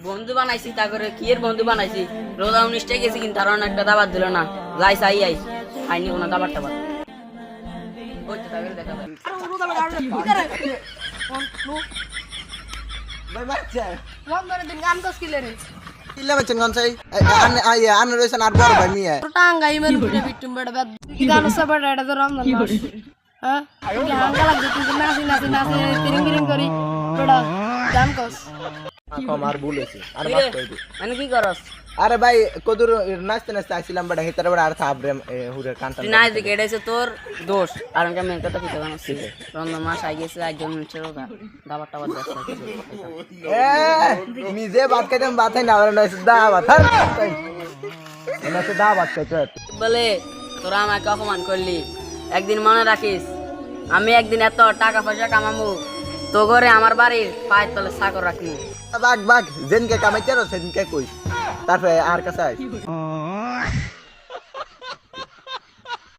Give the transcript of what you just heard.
বন্ধু বানাইছি তা করে কি এর বন্ধু বানাইছি রোজা 19টায় গেছি কিন্তু আর একটা দাবার দিল না যাই চাই আই আইনি কোনো দাবার টাবার ওই তো তাকে দেখা ভাই ভাই বাচ্চা বন্ধরে দিন গান কস কিলে রে কিল্লা বাচ্চা কোন চাই আন রইছেন আর বড় ভাই মিয়া টাঙ্গা ইমেল ভিডিও বিটুম বড় বাদ গান সব এটা তো রমজান মাস হ্যাঁ কি হাঙ্গা লাগছে তুই নাচি নাচি নাচি তিরিং বিরিং করি বড় গান কস আমার ভুল হইছে আর মাফ করে দি মানে কি করস আরে ভাই কদুর নাচতে নাচতে আসছিলাম বড় হেতার বড় আর থাবরে হুরে কান্তা তুই নাই দিকে এটাইছে তোর দোষ আর আমি মেন কথা কইতে জানাচ্ছি রমজান মাস আই গেছে আজ জন্য রোজা দাবার টাবার দেখছ এ নিজে বাত খাইতাম বাত হয় না আর নাইছে দাওয়াত নাইছে দাওয়াত খাইতে বলে তোরা আমাকে অপমান করলি একদিন মনে রাখিস আমি একদিন এত টাকা পয়সা কামাবো তো ঘরে আমার বাড়ির পায়ের তলে চাকর রাখবো বাঘ বাঘ যেনকে কামাইতে আর সেদিনকে কই তারপরে আর কাছে আইস